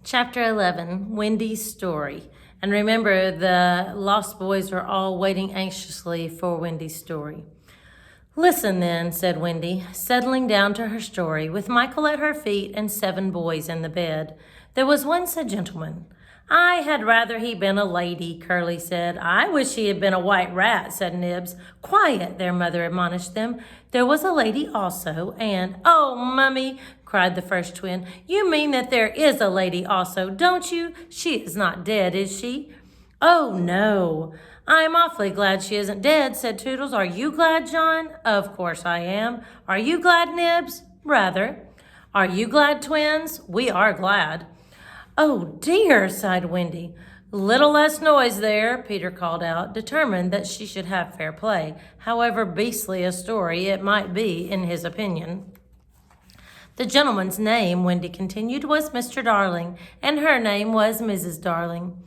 Chapter 11, Wendy's Story. And remember, the Lost Boys are all waiting anxiously for Wendy's story. Listen then, said Wendy, settling down to her story, with Michael at her feet and 7 boys in the bed. There was once a gentleman. I had rather he been a lady, Curly said. I wish he had been a white rat, said Nibs. Quiet, their mother admonished them. There was a lady also, and, oh, Mummy, cried the first twin, you mean that there is a lady also, don't you? She is not dead, is she? Oh, no. I'm awfully glad she isn't dead, said Toodles. Are you glad, John? Of course I am. Are you glad, Nibs? Rather. Are you glad, twins? We are glad. Oh, dear, sighed Wendy. Little less noise there, Peter called out, determined that she should have fair play, however beastly a story it might be in his opinion. The gentleman's name, Wendy continued, was Mr. Darling, and her name was Mrs. Darling.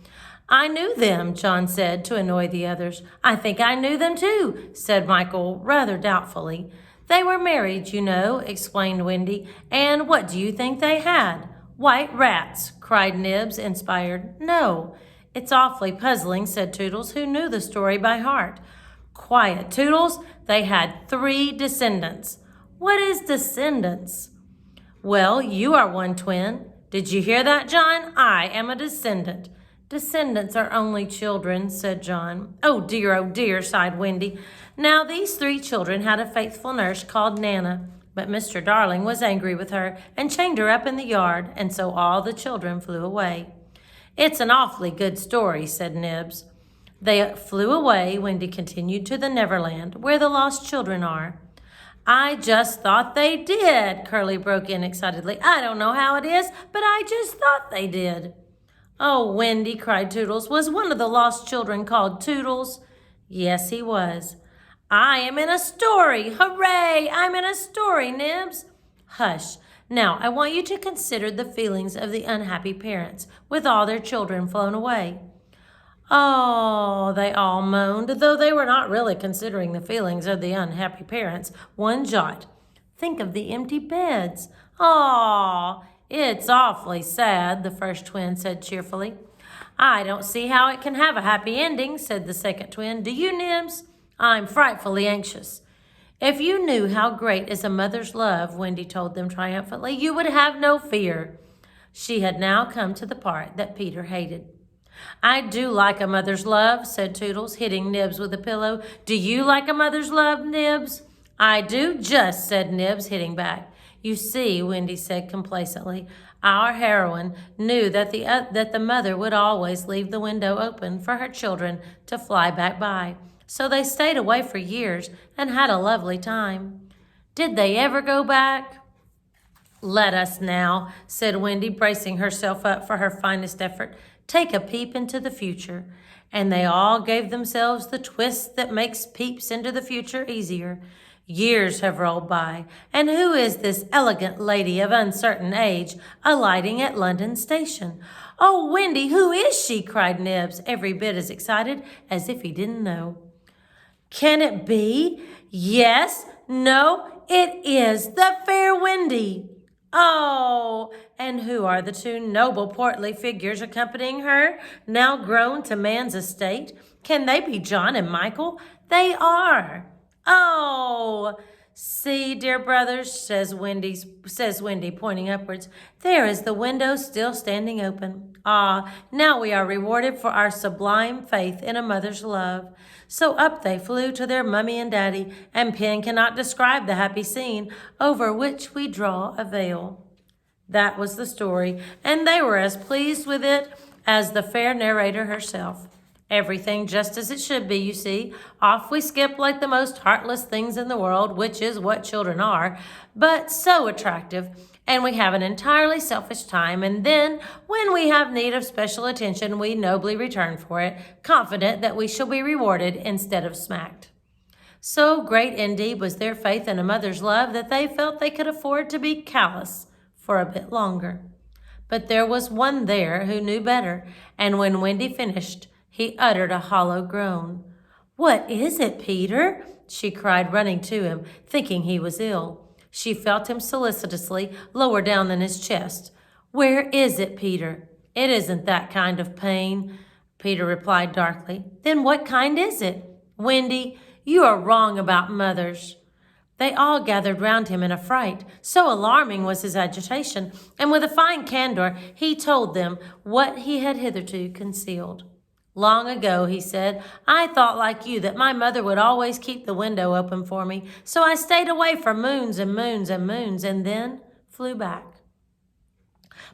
I knew them, John said, to annoy the others. I think I knew them too, said Michael, rather doubtfully. They were married, you know, explained Wendy, and what do you think they had? White rats, cried Nibs, inspired. No, it's awfully puzzling, said Toodles, who knew the story by heart. Quiet, Toodles. They had 3 descendants. What is descendants? Well, you are one twin. Did you hear that, John? I am a descendant. Descendants are only children, said John. Oh, dear, sighed Wendy. Now, these 3 children had a faithful nurse called Nana. But Mr. Darling was angry with her and chained her up in the yard, and so all the children flew away. It's an awfully good story, said Nibs. They flew away, Wendy continued, to the Neverland, where the lost children are. I just thought they did, Curly broke in excitedly. I don't know how it is, but I just thought they did. Oh, Wendy, cried Toodles, was one of the lost children called Toodles? Yes, he was. I am in a story! Hooray! I'm in a story, Nibs! Hush. Now, I want you to consider the feelings of the unhappy parents, with all their children flown away. Oh, they all moaned, though they were not really considering the feelings of the unhappy parents one jot. Think of the empty beds. Oh, it's awfully sad, the first twin said cheerfully. I don't see how it can have a happy ending, said the second twin. Do you, Nibs? I'm frightfully anxious. If you knew how great is a mother's love, Wendy told them triumphantly, you would have no fear. She had now come to the part that Peter hated. I do like a mother's love, said Toodles, hitting Nibs with a pillow. Do you like a mother's love, Nibs? I do just, said Nibs, hitting back. You see, Wendy said complacently, our heroine knew that the mother would always leave the window open for her children to fly back by. So they stayed away for years and had a lovely time. Did they ever go back? Let us now, said Wendy, bracing herself up for her finest effort, take a peep into the future. And they all gave themselves the twist that makes peeps into the future easier. Years have rolled by, and who is this elegant lady of uncertain age alighting at London Station? Oh, Wendy, who is she? Cried Nibs, every bit as excited as if he didn't know. Can it be? Yes, no, it is the fair Wendy. Oh, and who are the 2 noble portly figures accompanying her, now grown to man's estate? Can they be John and Michael? They are. Oh, see, dear brothers, says Wendy, pointing upwards, there is the window still standing open. Ah, now we are rewarded for our sublime faith in a mother's love. So up they flew to their mummy and daddy, and pen cannot describe the happy scene over which we draw a veil. That was the story, and they were as pleased with it as the fair narrator herself. Everything just as it should be, you see. Off we skip like the most heartless things in the world, which is what children are, but so attractive. And we have an entirely selfish time, and then, when we have need of special attention, we nobly return for it, confident that we shall be rewarded instead of smacked. So great indeed was their faith in a mother's love that they felt they could afford to be callous for a bit longer. But there was one there who knew better, and when Wendy finished, he uttered a hollow groan. What is it, Peter? She cried, running to him, thinking he was ill. She felt him solicitously, lower down than his chest. Where is it, Peter? It isn't that kind of pain, Peter replied darkly. Then what kind is it? Wendy, you are wrong about mothers. They all gathered round him in a fright. So alarming was his agitation, and with a fine candor he told them what he had hitherto concealed. Long ago, he said, I thought like you that my mother would always keep the window open for me, so I stayed away for moons and moons and moons, and then flew back.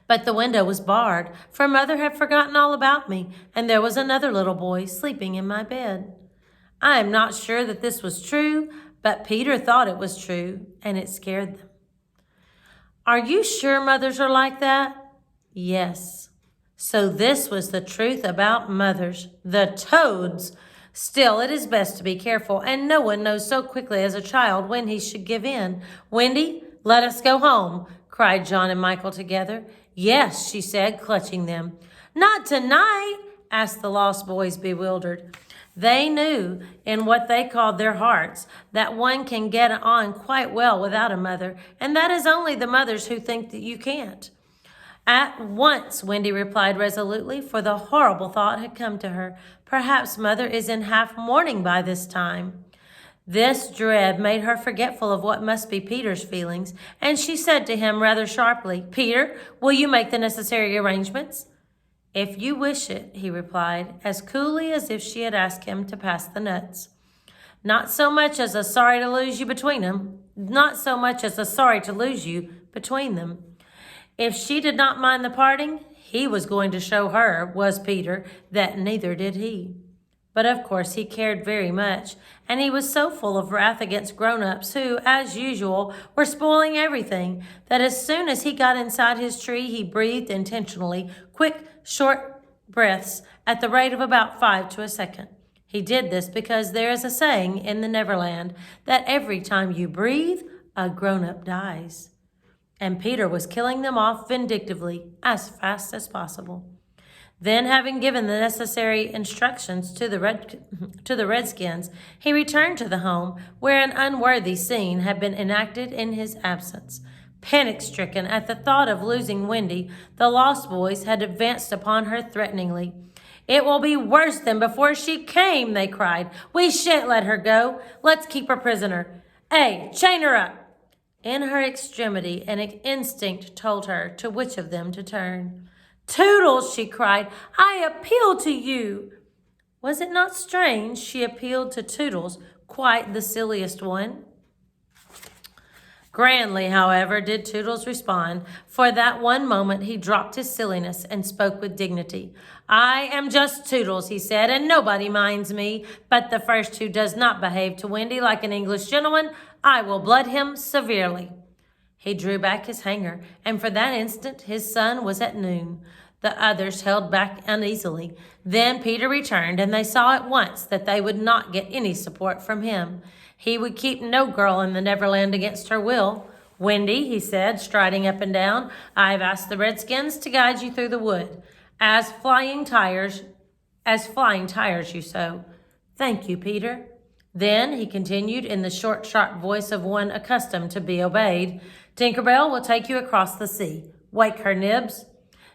But the window was barred, for mother had forgotten all about me, and there was another little boy sleeping in my bed. I am not sure that this was true, but Peter thought it was true, and it scared them. Are you sure mothers are like that? Yes. So this was the truth about mothers, the toads. Still, it is best to be careful, and no one knows so quickly as a child when he should give in. Wendy, let us go home, cried John and Michael together. Yes, she said, clutching them. Not tonight, asked the lost boys, bewildered. They knew, in what they called their hearts, that one can get on quite well without a mother, and that is only the mothers who think that you can't. At once, Wendy replied resolutely, for the horrible thought had come to her. Perhaps mother is in half mourning by this time. This dread made her forgetful of what must be Peter's feelings, and she said to him rather sharply, Peter, will you make the necessary arrangements? If you wish it, he replied, as coolly as if she had asked him to pass the nuts. Not so much as a sorry to lose you between them. Not so much as a sorry to lose you between them. If she did not mind the parting, he was going to show her, was Peter, that neither did he. But of course he cared very much, and he was so full of wrath against grown-ups who, as usual, were spoiling everything, that as soon as he got inside his tree, he breathed intentionally, quick, short breaths at the rate of about 5 to a second. He did this because there is a saying in the Neverland that every time you breathe, a grown-up dies. And Peter was killing them off vindictively as fast as possible. Then, having given the necessary instructions to the Redskins, he returned to the home where an unworthy scene had been enacted in his absence. Panic-stricken at the thought of losing Wendy, the Lost Boys had advanced upon her threateningly. It will be worse than before she came, they cried. We shan't let her go. Let's keep her prisoner. Hey, chain her up. In her extremity, an instinct told her to which of them to turn. Toodles, she cried, I appeal to you. Was it not strange she appealed to Toodles, quite the silliest one? Grandly, however, did Toodles respond. For that one moment he dropped his silliness and spoke with dignity. I am just Toodles, he said, and nobody minds me. But the first who does not behave to Wendy like an English gentleman, I will blood him severely. He drew back his hanger, and for that instant his sun was at noon. The others held back uneasily. Then Peter returned, and they saw at once that they would not get any support from him. He would keep no girl in the Neverland against her will. Wendy, he said, striding up and down, I've asked the Redskins to guide you through the wood. As flying tires you sow. Thank you, Peter. Then, he continued in the short, sharp voice of one accustomed to be obeyed, Tinkerbell will take you across the sea. Wake her, Nibs.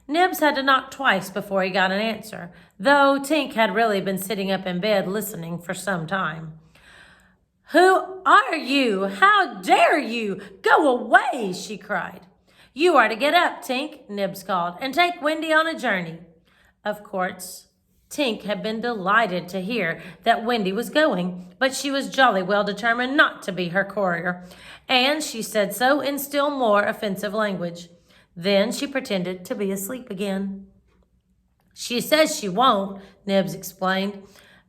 Nibs had to knock twice before he got an answer, though Tink had really been sitting up in bed listening for some time. Who are you? How dare you? Go away, she cried. You are to get up, Tink, Nibs called, and take Wendy on a journey. Of course, Tink had been delighted to hear that Wendy was going, but she was jolly well determined not to be her courier, and she said so in still more offensive language. Then she pretended to be asleep again. She says she won't, Nibs explained,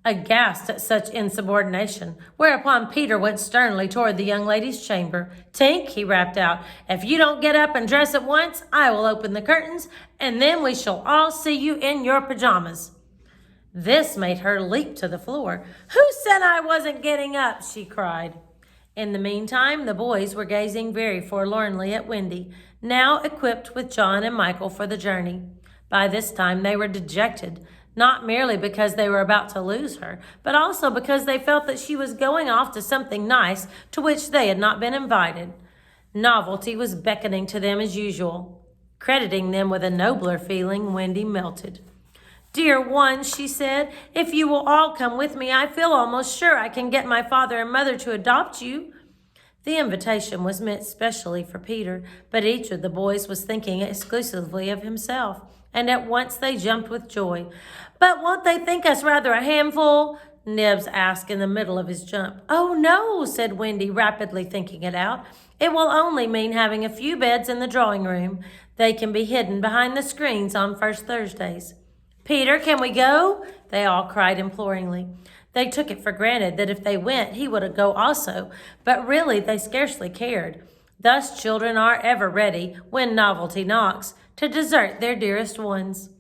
aghast at such insubordination, whereupon Peter went sternly toward the young lady's chamber. Tink, he rapped out, if you don't get up and dress at once, I will open the curtains, and then we shall all see you in your pajamas. This made her leap to the floor. Who said I wasn't getting up? She cried. In the meantime, the boys were gazing very forlornly at Wendy, now equipped with John and Michael for the journey. By this time they were dejected, not merely because they were about to lose her, but also because they felt that she was going off to something nice to which they had not been invited. Novelty was beckoning to them as usual. Crediting them with a nobler feeling, Wendy melted. "Dear ones," she said, "if you will all come with me, I feel almost sure I can get my father and mother to adopt you." The invitation was meant specially for Peter, but each of the boys was thinking exclusively of himself, and at once they jumped with joy. "But won't they think us rather a handful?" Nibs asked in the middle of his jump. "Oh, no," said Wendy, rapidly thinking it out. "It will only mean having a few beds in the drawing room. They can be hidden behind the screens on first Thursdays." "Peter, can we go?" they all cried imploringly. They took it for granted that if they went, he would go also, but really they scarcely cared. Thus children are ever ready, when novelty knocks, to desert their dearest ones.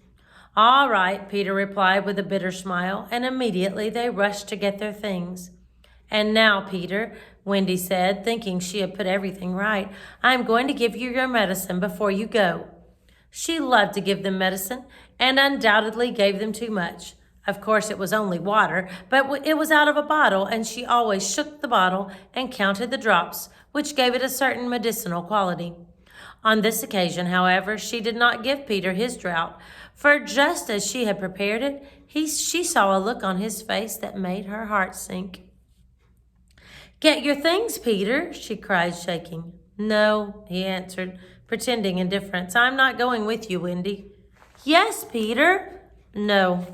"All right," Peter replied with a bitter smile, and immediately they rushed to get their things. "And now, Peter," Wendy said, thinking she had put everything right, "I am going to give you your medicine before you go." She loved to give them medicine, and undoubtedly gave them too much. Of course, it was only water, but it was out of a bottle, and she always shook the bottle and counted the drops, which gave it a certain medicinal quality. On this occasion, however, she did not give Peter his draught, for just as she had prepared it, she saw a look on his face that made her heart sink. "Get your things, Peter," she cried, shaking. "No," he answered, pretending indifference. "I'm not going with you, Wendy." "Yes, Peter." "No."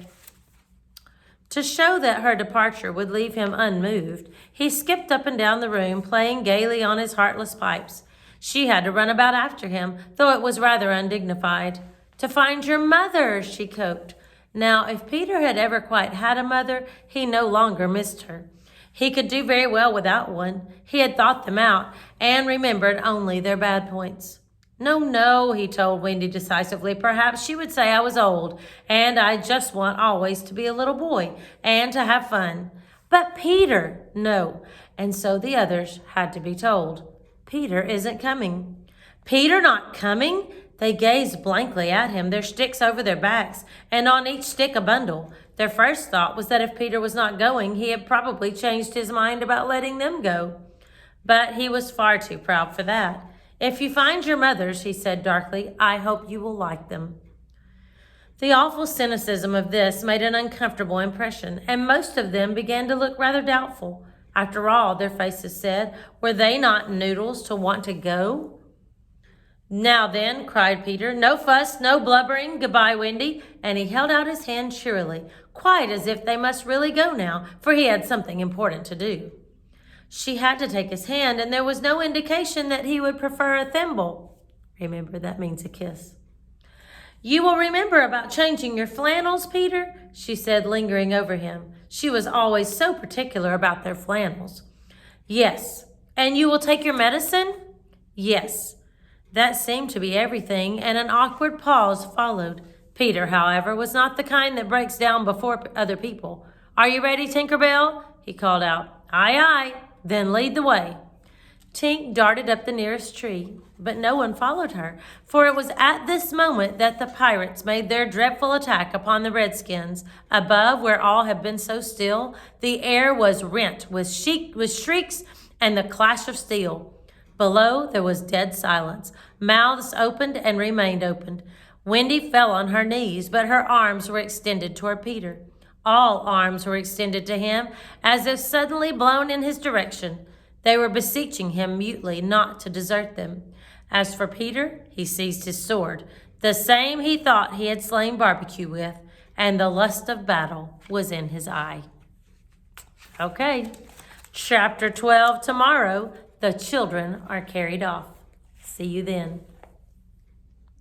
To show that her departure would leave him unmoved, he skipped up and down the room, playing gaily on his heartless pipes. She had to run about after him, though it was rather undignified. "To find your mother," she coaxed. Now, if Peter had ever quite had a mother, he no longer missed her. He could do very well without one. He had thought them out and remembered only their bad points. "No, no," he told Wendy decisively. "Perhaps she would say I was old, and I just want always to be a little boy and to have fun." "But Peter—" "No." And so the others had to be told. "Peter isn't coming." "Peter not coming?" They gazed blankly at him, their sticks over their backs, and on each stick a bundle. Their first thought was that if Peter was not going, he had probably changed his mind about letting them go. But he was far too proud for that. "If you find your mothers," he said darkly, "I hope you will like them." The awful cynicism of this made an uncomfortable impression, and most of them began to look rather doubtful. After all, their faces said, were they not noodles to want to go? "Now then," cried Peter, "no fuss, no blubbering. Goodbye, Wendy." And he held out his hand cheerily, quite as if they must really go now, for he had something important to do. She had to take his hand, and there was no indication that he would prefer a thimble. Remember, that means a kiss. "You will remember about changing your flannels, Peter?" she said, lingering over him. She was always so particular about their flannels. "Yes." "And you will take your medicine?" "Yes." That seemed to be everything, and an awkward pause followed. Peter, however, was not the kind that breaks down before other people. "Are you ready, Tinker Bell?" he called out. "Aye, aye." "Then lead the way." Tink darted up the nearest tree, but no one followed her, for it was at this moment that the pirates made their dreadful attack upon the redskins. Above, where all had been so still, the air was rent with shrieks and the clash of steel. Below, there was dead silence. Mouths opened and remained opened. Wendy fell on her knees, but her arms were extended toward Peter. All arms were extended to him, as if suddenly blown in his direction. They were beseeching him mutely not to desert them. As for Peter, he seized his sword, the same he thought he had slain Barbecue with, and the lust of battle was in his eye. Okay, chapter 12 tomorrow. The children are carried off. See you then.